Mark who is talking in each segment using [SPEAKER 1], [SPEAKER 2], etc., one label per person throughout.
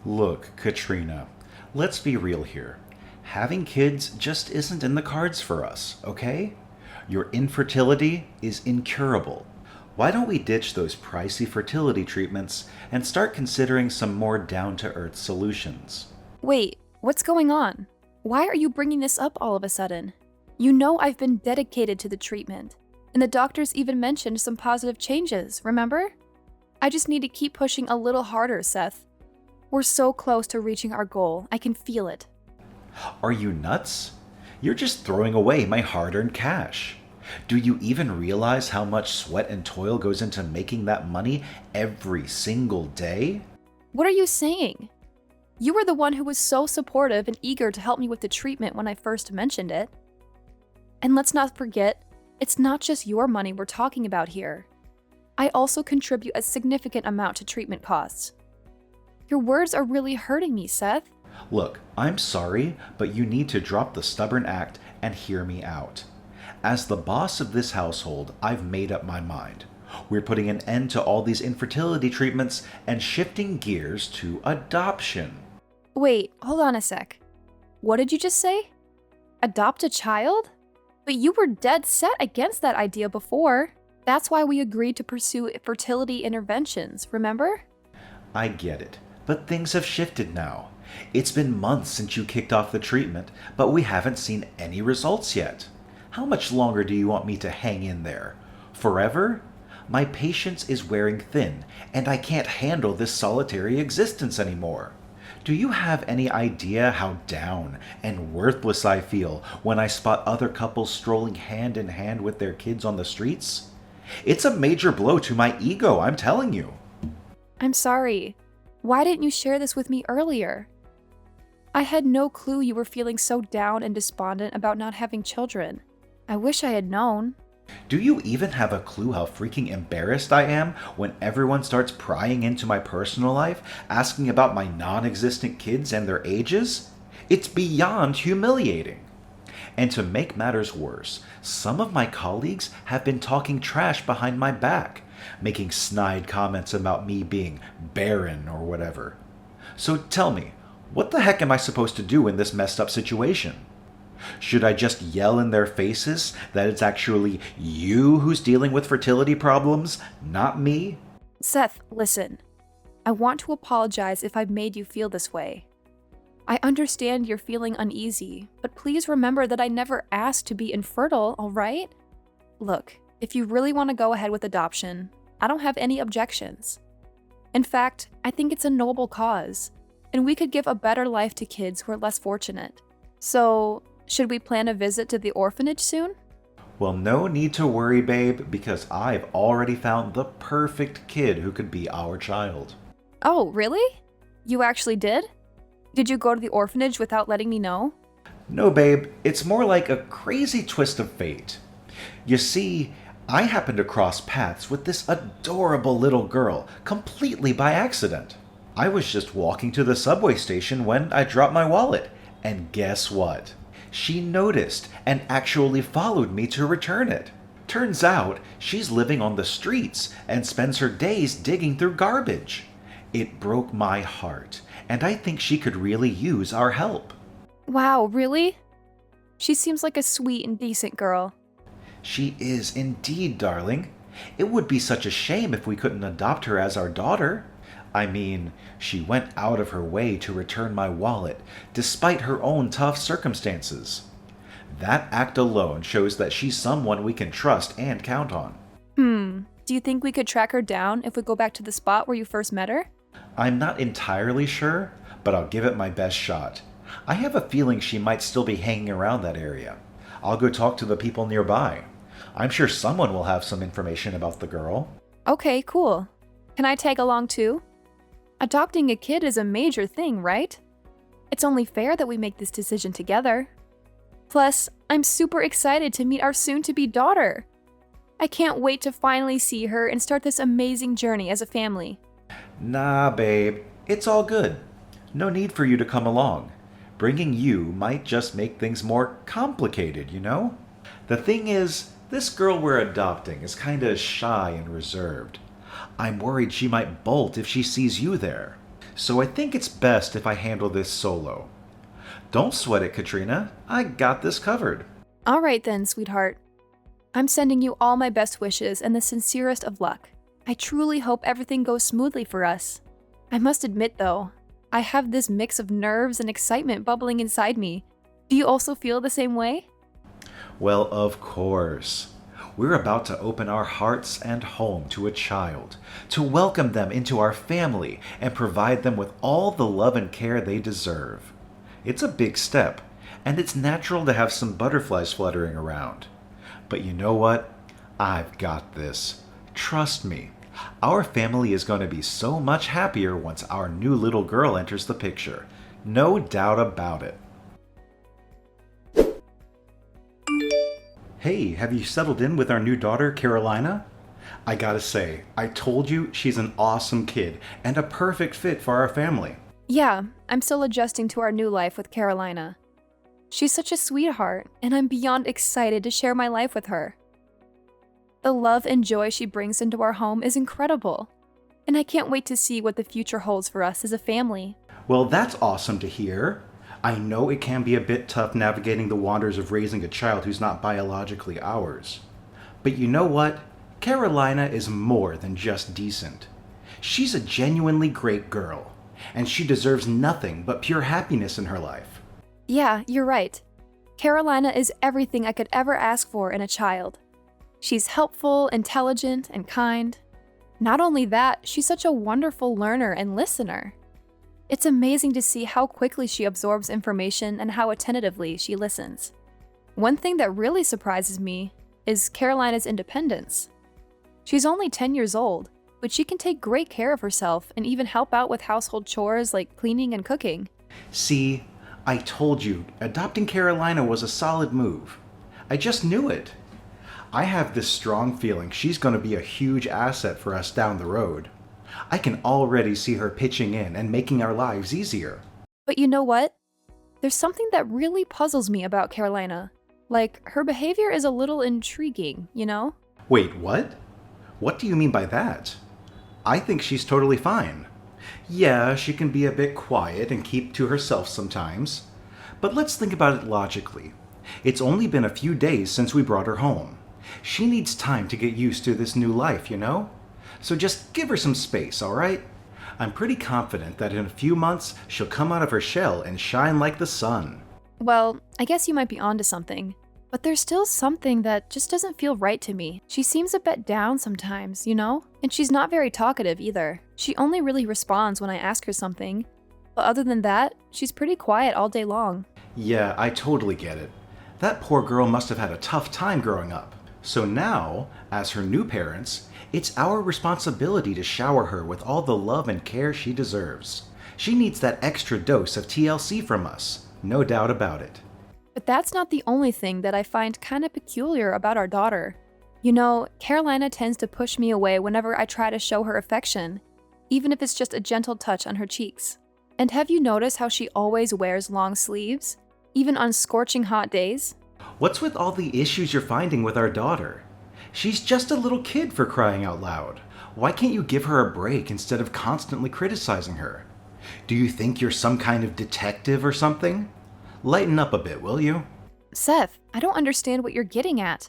[SPEAKER 1] Look, Katrina, let's be real here. Having kids just isn't in the cards for us, okay? Your infertility is incurable. Why don't we ditch those pricey fertility treatments and start considering some more down to earth solutions?
[SPEAKER 2] Wait, what's going on? Why are you bringing this up all of a sudden? You know I've been dedicated to the treatment, and the doctors even mentioned some positive changes, remember? I just need to keep pushing a little harder, Seth. We're so close to reaching our goal, I can feel it.
[SPEAKER 1] Are you nuts? You're just throwing away my hard earned cash. Do you even realize how much sweat and toil goes into making that money every single day?
[SPEAKER 2] What are you saying? You were the one who was so supportive and eager to help me with the treatment when I first mentioned it. And let's not forget, it's not just your money we're talking about here. I also contribute a significant amount to treatment costs. Your words are really hurting me, Seth.
[SPEAKER 1] Look, I'm sorry, but you need to drop the stubborn act and hear me out. As the boss of this household, I've made up my mind. We're putting an end to all these infertility treatments and shifting gears to adoption.
[SPEAKER 2] Wait, hold on a sec. What did you just say? Adopt a child? But you were dead set against that idea before. That's why we agreed to pursue fertility interventions, remember?
[SPEAKER 1] I get it, but things have shifted now. It's been months since you kicked off the treatment, but we haven't seen any results yet. How much longer do you want me to hang in there? Forever? My patience is wearing thin, and I can't handle this solitary existence anymore. Do you have any idea how down and worthless I feel when I spot other couples strolling hand in hand with their kids on the streets? It's a major blow to my ego, I'm telling you.
[SPEAKER 2] I'm sorry. Why didn't you share this with me earlier? I had no clue you were feeling so down and despondent about not having children. I wish I had known.
[SPEAKER 1] Do you even have a clue how freaking embarrassed I am when everyone starts prying into my personal life, asking about my non-existent kids and their ages? It's beyond humiliating. And to make matters worse, some of my colleagues have been talking trash behind my back, making snide comments about me being barren or whatever. So tell me, what the heck am I supposed to do in this messed up situation? Should I just yell in their faces that it's actually you who's dealing with fertility problems, not me?
[SPEAKER 2] Seth, listen. I want to apologize if I've made you feel this way. I understand you're feeling uneasy, but please remember that I never asked to be infertile, alright? Look, if you really want to go ahead with adoption, I don't have any objections. In fact, I think it's a noble cause, and we could give a better life to kids who are less fortunate. So, should we plan a visit to the orphanage soon?
[SPEAKER 1] Well, no need to worry, babe, because I've already found the perfect kid who could be our child.
[SPEAKER 2] Oh, really? You actually did? Did you go to the orphanage without letting me know?
[SPEAKER 1] No, babe, it's more like a crazy twist of fate. You see, I happened to cross paths with this adorable little girl completely by accident. I was just walking to the subway station when I dropped my wallet, and guess what? She noticed and actually followed me to return it. Turns out she's living on the streets and spends her days digging through garbage. It broke my heart, and I think she could really use our help.
[SPEAKER 2] Wow, really? She seems like a sweet and decent girl.
[SPEAKER 1] She is indeed, darling. It would be such a shame if we couldn't adopt her as our daughter. I mean, she went out of her way to return my wallet, despite her own tough circumstances. That act alone shows that she's someone we can trust and count on.
[SPEAKER 2] Do you think we could track her down if we go back to the spot where you first met her?
[SPEAKER 1] I'm not entirely sure, but I'll give it my best shot. I have a feeling she might still be hanging around that area. I'll go talk to the people nearby. I'm sure someone will have some information about the girl.
[SPEAKER 2] Okay, cool. Can I tag along too? Adopting a kid is a major thing, right? It's only fair that we make this decision together. Plus, I'm super excited to meet our soon-to-be daughter. I can't wait to finally see her and start this amazing journey as a family.
[SPEAKER 1] Nah, babe. It's all good. No need for you to come along. Bringing you might just make things more complicated, you know? The thing is, this girl we're adopting is kinda shy and reserved. I'm worried she might bolt if she sees you there. so I think it's best if I handle this solo. Don't sweat it, Katrina. I got this covered.
[SPEAKER 2] All right then, sweetheart. I'm sending you all my best wishes and the sincerest of luck. I truly hope everything goes smoothly for us. I must admit, though, I have this mix of nerves and excitement bubbling inside me. Do you also feel the same way?
[SPEAKER 1] Well, of course. We're about to open our hearts and home to a child, to welcome them into our family and provide them with all the love and care they deserve. It's a big step, and it's natural to have some butterflies fluttering around. But you know what? I've got this. Trust me. Our family is going to be so much happier once our new little girl enters the picture. No doubt about it. Hey, have you settled in with our new daughter, Carolina? I gotta say, I told you she's an awesome kid and a perfect fit for our family.
[SPEAKER 2] Yeah, I'm still adjusting to our new life with Carolina. She's such a sweetheart, and I'm beyond excited to share my life with her. The love and joy she brings into our home is incredible, and I can't wait to see what the future holds for us as a family.
[SPEAKER 1] Well, that's awesome to hear. I know it can be a bit tough navigating the wonders of raising a child who's not biologically ours. But you know what? Carolina is more than just decent. She's a genuinely great girl, and she deserves nothing but pure happiness in her life.
[SPEAKER 2] Yeah, you're right. Carolina is everything I could ever ask for in a child. She's helpful, intelligent, and kind. Not only that, she's such a wonderful learner and listener. It's amazing to see how quickly she absorbs information and how attentively she listens. One thing that really surprises me is Carolina's independence. She's only 10 years old, but she can take great care of herself and even help out with household chores like cleaning and cooking.
[SPEAKER 1] See, I told you, adopting Carolina was a solid move. I just knew it. I have this strong feeling she's going to be a huge asset for us down the road. I can already see her pitching in and making our lives easier.
[SPEAKER 2] But you know what? There's something that really puzzles me about Carolina. Like, her behavior is a little intriguing, you know?
[SPEAKER 1] Wait, what? What do you mean by that? I think she's totally fine. Yeah, she can be a bit quiet and keep to herself sometimes. But let's think about it logically. It's only been a few days since we brought her home. She needs time to get used to this new life, you know? So just give her some space, alright? I'm pretty confident that in a few months, she'll come out of her shell and shine like the sun.
[SPEAKER 2] Well, I guess you might be onto something. But there's still something that just doesn't feel right to me. She seems a bit down sometimes, you know? And she's not very talkative either. She only really responds when I ask her something. But other than that, she's pretty quiet all day long.
[SPEAKER 1] Yeah, I totally get it. That poor girl must have had a tough time growing up. So now, as her new parents, it's our responsibility to shower her with all the love and care she deserves. She needs that extra dose of TLC from us, no doubt about it.
[SPEAKER 2] But that's not the only thing that I find kind of peculiar about our daughter. You know, Carolina tends to push me away whenever I try to show her affection, even if it's just a gentle touch on her cheeks. And have you noticed how she always wears long sleeves, even on scorching hot days?
[SPEAKER 1] What's with all the issues you're finding with our daughter? She's just a little kid, for crying out loud. Why can't you give her a break instead of constantly criticizing her? Do you think you're some kind of detective or something? Lighten up a bit, will you?
[SPEAKER 2] Seth, I don't understand what you're getting at.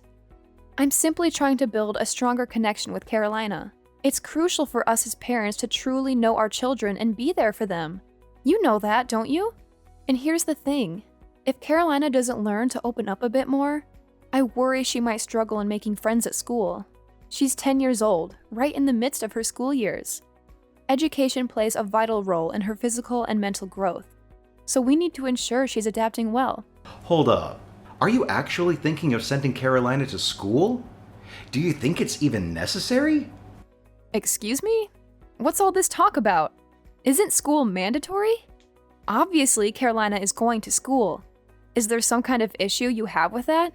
[SPEAKER 2] I'm simply trying to build a stronger connection with Carolina. It's crucial for us as parents to truly know our children and be there for them. You know that, don't you? And here's the thing. If Carolina doesn't learn to open up a bit more, I worry she might struggle in making friends at school. She's 10 years old, right in the midst of her school years. Education plays a vital role in her physical and mental growth, so we need to ensure she's adapting well.
[SPEAKER 1] Hold up. Are you actually thinking of sending Carolina to school? Do you think it's even necessary?
[SPEAKER 2] Excuse me? What's all this talk about? Isn't school mandatory? Obviously, Carolina is going to school. Is there some kind of issue you have with that?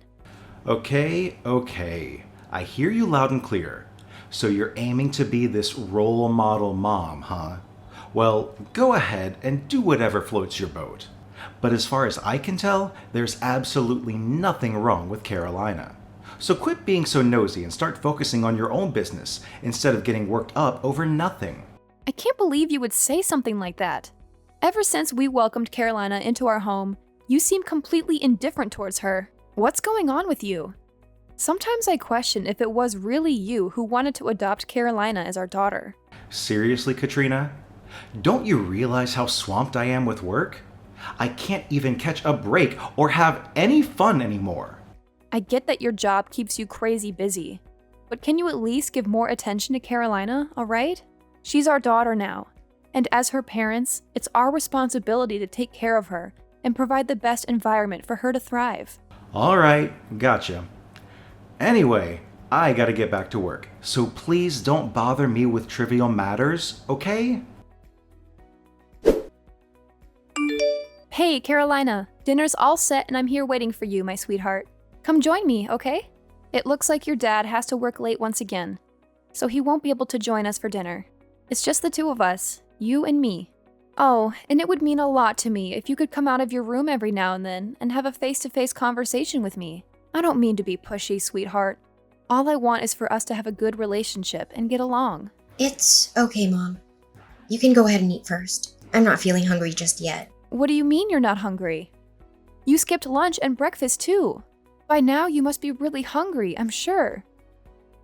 [SPEAKER 1] Okay. I hear you loud and clear. So you're aiming to be this role model mom, huh? Well, go ahead and do whatever floats your boat. But as far as I can tell, there's absolutely nothing wrong with Carolina. So quit being so nosy and start focusing on your own business instead of getting worked up over nothing.
[SPEAKER 2] I can't believe you would say something like that. Ever since we welcomed Carolina into our home, you seem completely indifferent towards her. What's going on with you? Sometimes I question if it was really you who wanted to adopt Carolina as our daughter.
[SPEAKER 1] Seriously, Katrina? Don't you realize how swamped I am with work? I can't even catch a break or have any fun anymore.
[SPEAKER 2] I get that your job keeps you crazy busy, but can you at least give more attention to Carolina, alright? She's our daughter now, and as her parents, it's our responsibility to take care of her and provide the best environment for her to thrive.
[SPEAKER 1] Alright, gotcha. Anyway, I gotta get back to work, so please don't bother me with trivial matters, okay?
[SPEAKER 2] Hey, Carolina, dinner's all set and I'm here waiting for you, my sweetheart. Come join me, okay? It looks like your dad has to work late once again, so he won't be able to join us for dinner. It's just the two of us, you and me. Oh, and it would mean a lot to me if you could come out of your room every now and then and have a face-to-face conversation with me. I don't mean to be pushy, sweetheart. All I want is for us to have a good relationship and get along.
[SPEAKER 3] It's okay, Mom. You can go ahead and eat first. I'm not feeling hungry just yet.
[SPEAKER 2] What do you mean you're not hungry? You skipped lunch and breakfast too. By now you must be really hungry, I'm sure.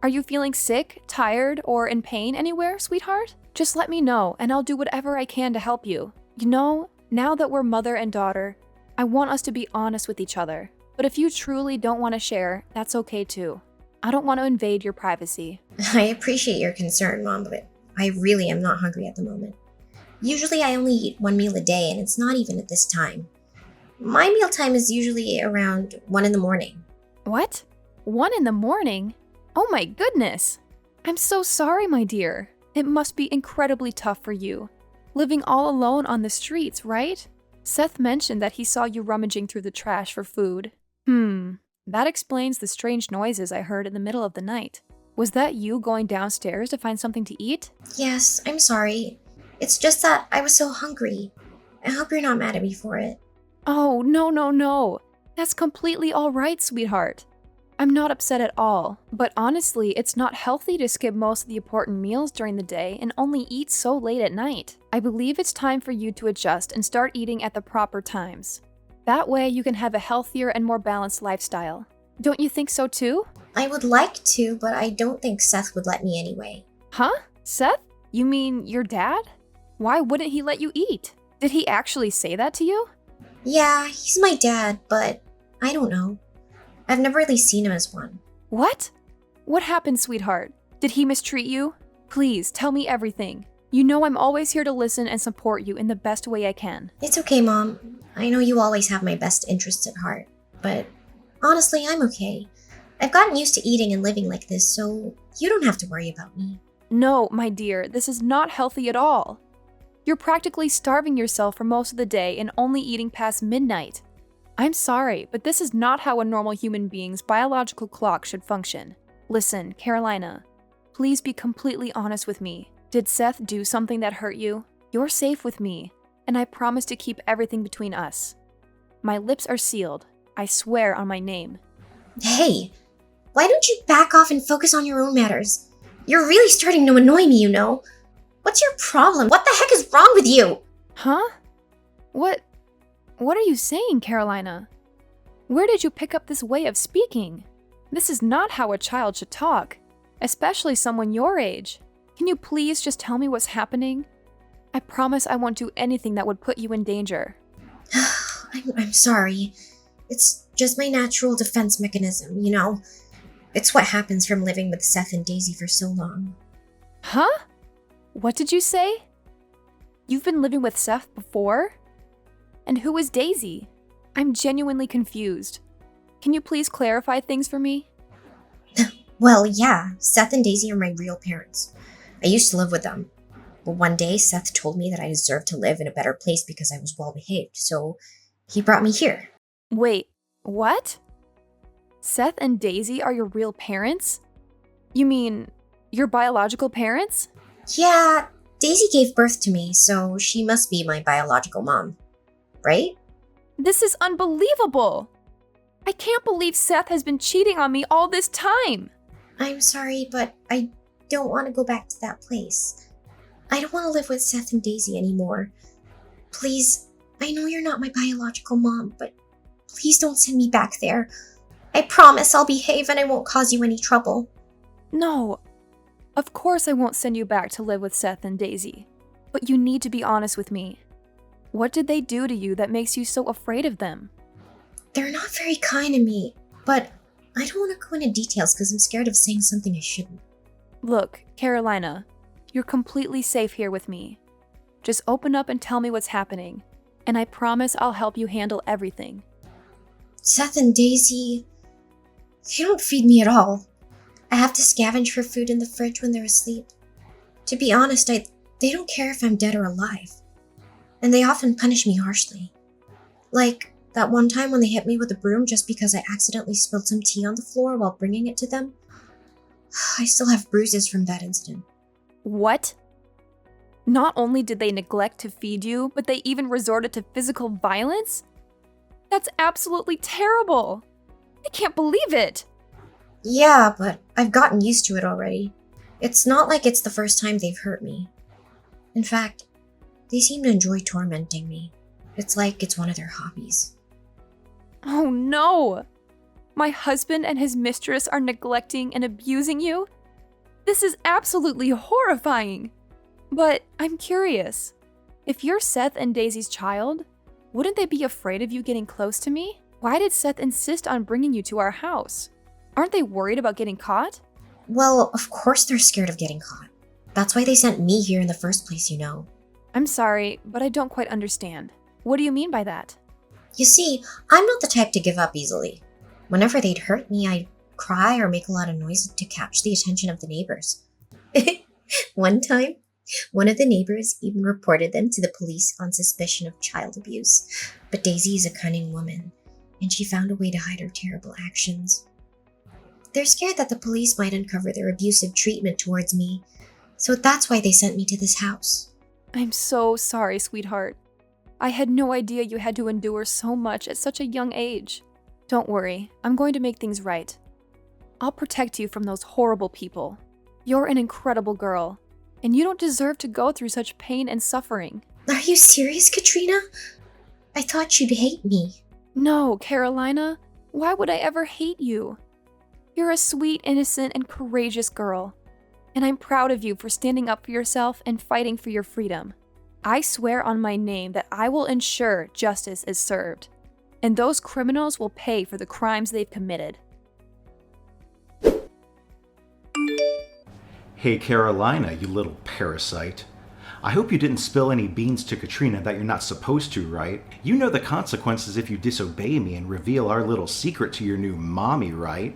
[SPEAKER 2] Are you feeling sick, tired, or in pain anywhere, sweetheart? Just let me know and I'll do whatever I can to help you. You know, now that we're mother and daughter, I want us to be honest with each other. But if you truly don't want to share, that's okay too. I don't want to invade your privacy.
[SPEAKER 3] I appreciate your concern, Mom, but I really am not hungry at the moment. Usually I only eat one meal a day, and it's not even at this time. My mealtime is usually around 1 in the morning.
[SPEAKER 2] What? 1 in the morning? Oh my goodness! I'm so sorry, my dear. It must be incredibly tough for you. Living all alone on the streets, right? Seth mentioned that he saw you rummaging through the trash for food. That explains the strange noises I heard in the middle of the night. Was that you going downstairs to find something to eat?
[SPEAKER 3] Yes, I'm sorry. It's just that I was so hungry. I hope you're not mad at me for it.
[SPEAKER 2] Oh, no. That's completely all right, sweetheart. I'm not upset at all, but honestly, it's not healthy to skip most of the important meals during the day and only eat so late at night. I believe it's time for you to adjust and start eating at the proper times. That way you can have a healthier and more balanced lifestyle. Don't you think so too?
[SPEAKER 3] I would like to, but I don't think Seth would let me anyway.
[SPEAKER 2] Huh? Seth? You mean your dad? Why wouldn't he let you eat? Did he actually say that to you?
[SPEAKER 3] Yeah, he's my dad, but I don't know. I've never really seen him as one.
[SPEAKER 2] What? What happened, sweetheart? Did he mistreat you? Please, tell me everything. You know I'm always here to listen and support you in the best way I can.
[SPEAKER 3] It's okay, Mom. I know you always have my best interests at heart, but honestly, I'm okay. I've gotten used to eating and living like this, so you don't have to worry about me.
[SPEAKER 2] No, my dear, this is not healthy at all. You're practically starving yourself for most of the day and only eating past midnight. I'm sorry, but this is not how a normal human being's biological clock should function. Listen, Carolina, please be completely honest with me. Did Seth do something that hurt you? You're safe with me, and I promise to keep everything between us. My lips are sealed. I swear on my name.
[SPEAKER 3] Hey, why don't you back off and focus on your own matters? You're really starting to annoy me, you know? What's your problem? What the heck is wrong with you?
[SPEAKER 2] Huh? What are you saying, Carolina? Where did you pick up this way of speaking? This is not how a child should talk, especially someone your age. Can you please just tell me what's happening? I promise I won't do anything that would put you in danger.
[SPEAKER 3] I'm sorry. It's just my natural defense mechanism, you know? It's what happens from living with Seth and Daisy for so long.
[SPEAKER 2] Huh? What did you say? You've been living with Seth before? And who is Daisy? I'm genuinely confused. Can you please clarify things for me?
[SPEAKER 3] Well, yeah, Seth and Daisy are my real parents. I used to live with them. But one day, Seth told me that I deserved to live in a better place because I was well behaved, so he brought me here.
[SPEAKER 2] Wait, what? Seth and Daisy are your real parents? You mean, your biological parents?
[SPEAKER 3] Yeah, Daisy gave birth to me, so she must be my biological mom. Right?
[SPEAKER 2] This is unbelievable! I can't believe Seth has been cheating on me all this time!
[SPEAKER 3] I'm sorry, but I don't want to go back to that place. I don't want to live with Seth and Daisy anymore. Please, I know you're not my biological mom, but please don't send me back there. I promise I'll behave and I won't cause you any trouble.
[SPEAKER 2] No, of course I won't send you back to live with Seth and Daisy. But you need to be honest with me. What did they do to you that makes you so afraid of them?
[SPEAKER 3] They're not very kind to me, but I don't want to go into details because I'm scared of saying something I shouldn't.
[SPEAKER 2] Look, Carolina, you're completely safe here with me. Just open up and tell me what's happening, and I promise I'll help you handle everything.
[SPEAKER 3] Seth and Daisy, they don't feed me at all. I have to scavenge for food in the fridge when they're asleep. To be honest, they don't care if I'm dead or alive. And they often punish me harshly. Like that one time when they hit me with a broom just because I accidentally spilled some tea on the floor while bringing it to them. I still have bruises from that incident.
[SPEAKER 2] What? Not only did they neglect to feed you, but they even resorted to physical violence? That's absolutely terrible! I can't believe it!
[SPEAKER 3] Yeah, but I've gotten used to it already. It's not like it's the first time they've hurt me. In fact, they seem to enjoy tormenting me. It's like it's one of their hobbies.
[SPEAKER 2] Oh no! My husband and his mistress are neglecting and abusing you? This is absolutely horrifying! But I'm curious. If you're Seth and Daisy's child, wouldn't they be afraid of you getting close to me? Why did Seth insist on bringing you to our house? Aren't they worried about getting caught?
[SPEAKER 3] Well, of course they're scared of getting caught. That's why they sent me here in the first place, you know.
[SPEAKER 2] I'm sorry, but I don't quite understand. What do you mean by that?
[SPEAKER 3] You see, I'm not the type to give up easily. Whenever they'd hurt me, I'd cry or make a lot of noise to catch the attention of the neighbors. One time, one of the neighbors even reported them to the police on suspicion of child abuse. But Daisy is a cunning woman, and she found a way to hide her terrible actions. They're scared that the police might uncover their abusive treatment towards me, so that's why they sent me to this house.
[SPEAKER 2] I'm so sorry, sweetheart. I had no idea you had to endure so much at such a young age. Don't worry, I'm going to make things right. I'll protect you from those horrible people. You're an incredible girl, and you don't deserve to go through such pain and suffering.
[SPEAKER 3] Are you serious, Katrina? I thought you'd hate me.
[SPEAKER 2] No, Carolina. Why would I ever hate you? You're a sweet, innocent, and courageous girl. And I'm proud of you for standing up for yourself and fighting for your freedom. I swear on my name that I will ensure justice is served, and those criminals will pay for the crimes they've committed.
[SPEAKER 1] Hey Carolina, you little parasite. I hope you didn't spill any beans to Katrina that you're not supposed to, right? You know the consequences if you disobey me and reveal our little secret to your new mommy, right?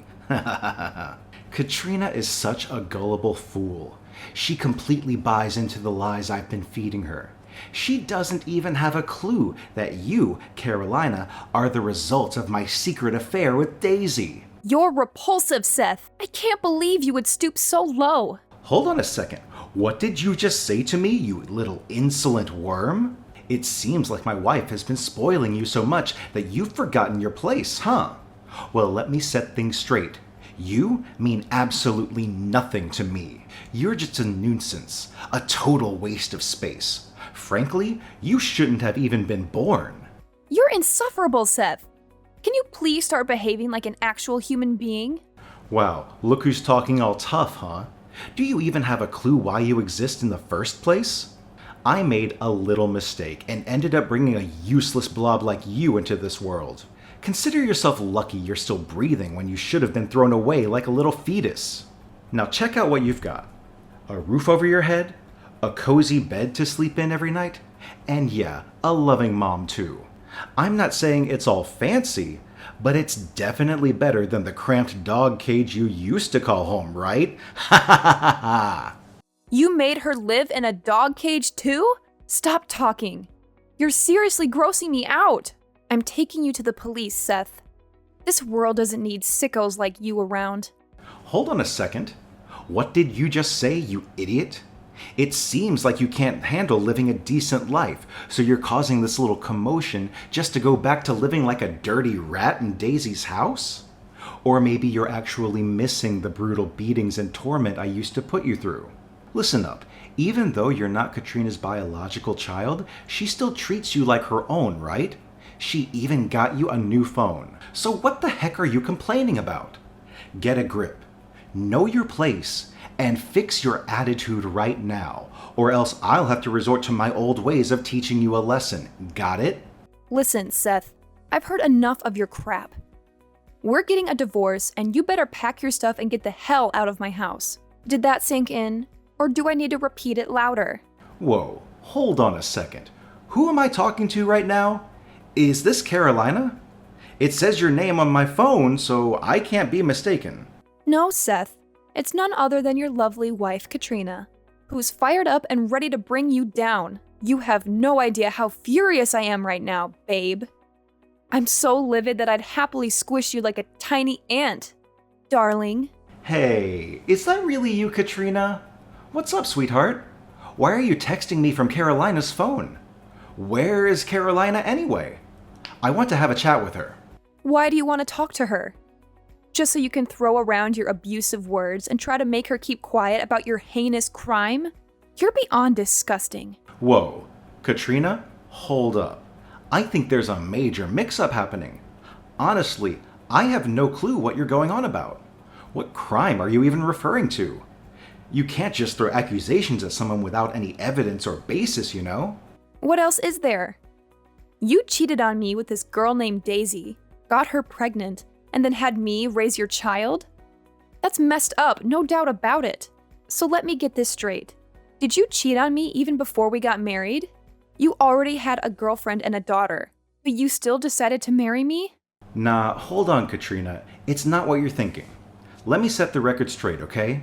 [SPEAKER 1] Katrina is such a gullible fool. She completely buys into the lies I've been feeding her. She doesn't even have a clue that you, Carolina, are the result of my secret affair with Daisy.
[SPEAKER 2] You're repulsive, Seth. I can't believe you would stoop so low.
[SPEAKER 1] Hold on a second. What did you just say to me, you little insolent worm? It seems like my wife has been spoiling you so much that you've forgotten your place, huh? Well, let me set things straight. You mean absolutely nothing to me. You're just a nuisance, a total waste of space. Frankly, you shouldn't have even been born.
[SPEAKER 2] You're insufferable, Seth. Can you please start behaving like an actual human being?
[SPEAKER 1] Wow, look who's talking all tough, huh? Do you even have a clue why you exist in the first place? I made a little mistake and ended up bringing a useless blob like you into this world. Consider yourself lucky you're still breathing when you should have been thrown away like a little fetus. Now check out what you've got. A roof over your head, a cozy bed to sleep in every night, and yeah, a loving mom too. I'm not saying it's all fancy, but it's definitely better than the cramped dog cage you used to call home, right? Ha ha ha ha ha!
[SPEAKER 2] You made her live in a dog cage too? Stop talking. You're seriously grossing me out. I'm taking you to the police, Seth. This world doesn't need sickos like you around.
[SPEAKER 1] Hold on a second. What did you just say, you idiot? It seems like you can't handle living a decent life, so you're causing this little commotion just to go back to living like a dirty rat in Daisy's house? Or maybe you're actually missing the brutal beatings and torment I used to put you through. Listen up. Even though you're not Katrina's biological child, she still treats you like her own, right? She even got you a new phone. So what the heck are you complaining about? Get a grip. Know your place and fix your attitude right now, or else I'll have to resort to my old ways of teaching you a lesson. Got it?
[SPEAKER 2] Listen, Seth, I've heard enough of your crap. We're getting a divorce, and you better pack your stuff and get the hell out of my house. Did that sink in? Or do I need to repeat it louder?
[SPEAKER 1] Whoa, hold on a second. Who am I talking to right now? Is this Carolina? It says your name on my phone, so I can't be mistaken.
[SPEAKER 2] No, Seth. It's none other than your lovely wife, Katrina, who's fired up and ready to bring you down. You have no idea how furious I am right now, babe. I'm so livid that I'd happily squish you like a tiny ant. Darling.
[SPEAKER 1] Hey, is that really you, Katrina? What's up, sweetheart? Why are you texting me from Carolina's phone? Where is Carolina anyway? I want to have a chat with her.
[SPEAKER 2] Why do you want to talk to her? Just so you can throw around your abusive words and try to make her keep quiet about your heinous crime? You're beyond disgusting.
[SPEAKER 1] Whoa, Katrina, hold up. I think there's a major mix-up happening. Honestly, I have no clue what you're going on about. What crime are you even referring to? You can't just throw accusations at someone without any evidence or basis, you know?
[SPEAKER 2] What else is there? You cheated on me with this girl named Daisy, got her pregnant, and then had me raise your child? That's messed up, no doubt about it. So let me get this straight. Did you cheat on me even before we got married? You already had a girlfriend and a daughter, but you still decided to marry me?
[SPEAKER 1] Nah, hold on, Katrina. It's not what you're thinking. Let me set the record straight, okay?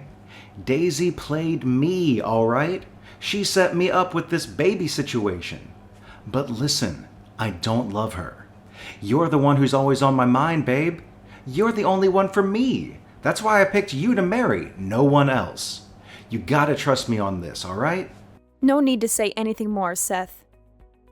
[SPEAKER 1] Daisy played me, alright? She set me up with this baby situation. But listen, I don't love her. You're the one who's always on my mind, babe. You're the only one for me. That's why I picked you to marry, no one else. You gotta trust me on this, alright?
[SPEAKER 2] No need to say anything more, Seth.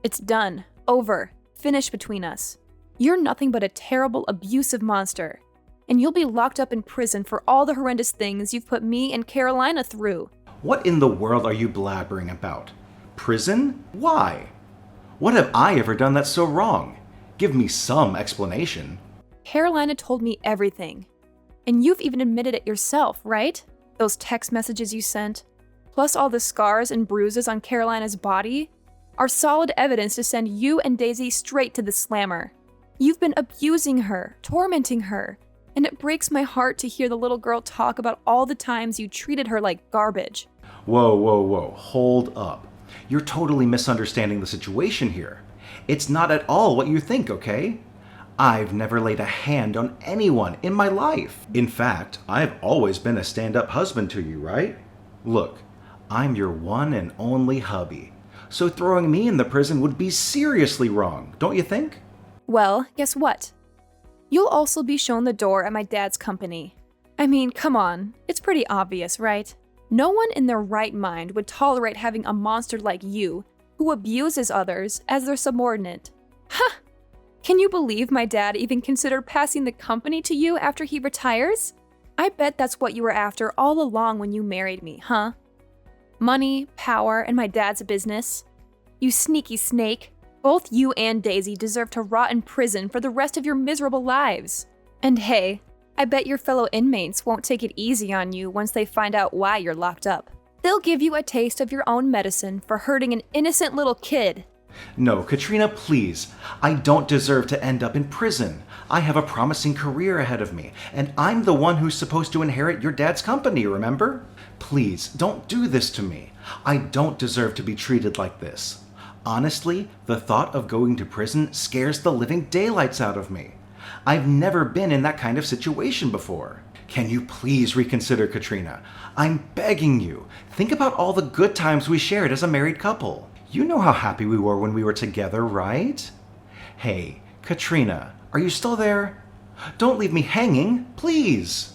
[SPEAKER 2] It's done. Over. Finished between us. You're nothing but a terrible, abusive monster. And you'll be locked up in prison for all the horrendous things you've put me and Carolina through.
[SPEAKER 1] What in the world are you blabbering about? Prison? Why? What have I ever done that's so wrong? Give me some explanation.
[SPEAKER 2] Carolina told me everything. And you've even admitted it yourself, right? Those text messages you sent, plus all the scars and bruises on Carolina's body, are solid evidence to send you and Daisy straight to the slammer. You've been abusing her, tormenting her, and it breaks my heart to hear the little girl talk about all the times you treated her like garbage.
[SPEAKER 1] Whoa, hold up. You're totally misunderstanding the situation here. It's not at all what you think, okay? I've never laid a hand on anyone in my life. In fact, I've always been a stand-up husband to you, right? Look, I'm your one and only hubby. So throwing me in the prison would be seriously wrong, don't you think?
[SPEAKER 2] Well, guess what? You'll also be shown the door at my dad's company. I mean, come on, it's pretty obvious, right? No one in their right mind would tolerate having a monster like you, who abuses others, as their subordinate. Ha! Can you believe my dad even considered passing the company to you after he retires? I bet that's what you were after all along when you married me, huh? Money, power, and my dad's business. You sneaky snake. Both you and Daisy deserve to rot in prison for the rest of your miserable lives. And hey, I bet your fellow inmates won't take it easy on you once they find out why you're locked up. They'll give you a taste of your own medicine for hurting an innocent little kid.
[SPEAKER 1] No, Katrina, please. I don't deserve to end up in prison. I have a promising career ahead of me, and I'm the one who's supposed to inherit your dad's company, remember? Please, don't do this to me. I don't deserve to be treated like this. Honestly, the thought of going to prison scares the living daylights out of me. I've never been in that kind of situation before. Can you please reconsider, Katrina? I'm begging you. Think about all the good times we shared as a married couple. You know how happy we were when we were together, right? Hey, Katrina, are you still there? Don't leave me hanging, please.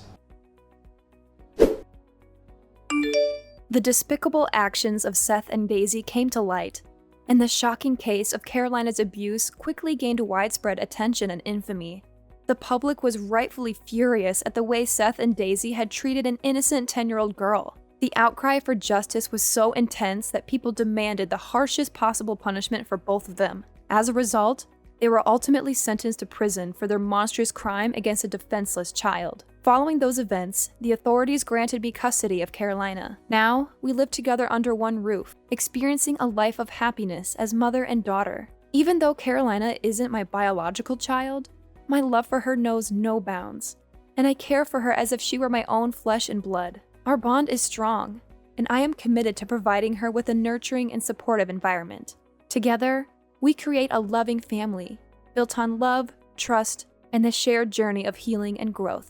[SPEAKER 2] The despicable actions of Seth and Daisy came to light, and the shocking case of Carolina's abuse quickly gained widespread attention and infamy. The public was rightfully furious at the way Seth and Daisy had treated an innocent 10-year-old girl. The outcry for justice was so intense that people demanded the harshest possible punishment for both of them. As a result, they were ultimately sentenced to prison for their monstrous crime against a defenseless child. Following those events, the authorities granted me custody of Carolina. Now, we live together under one roof, experiencing a life of happiness as mother and daughter. Even though Carolina isn't my biological child, my love for her knows no bounds, and I care for her as if she were my own flesh and blood. Our bond is strong, and I am committed to providing her with a nurturing and supportive environment. Together, we create a loving family, built on love, trust, and the shared journey of healing and growth.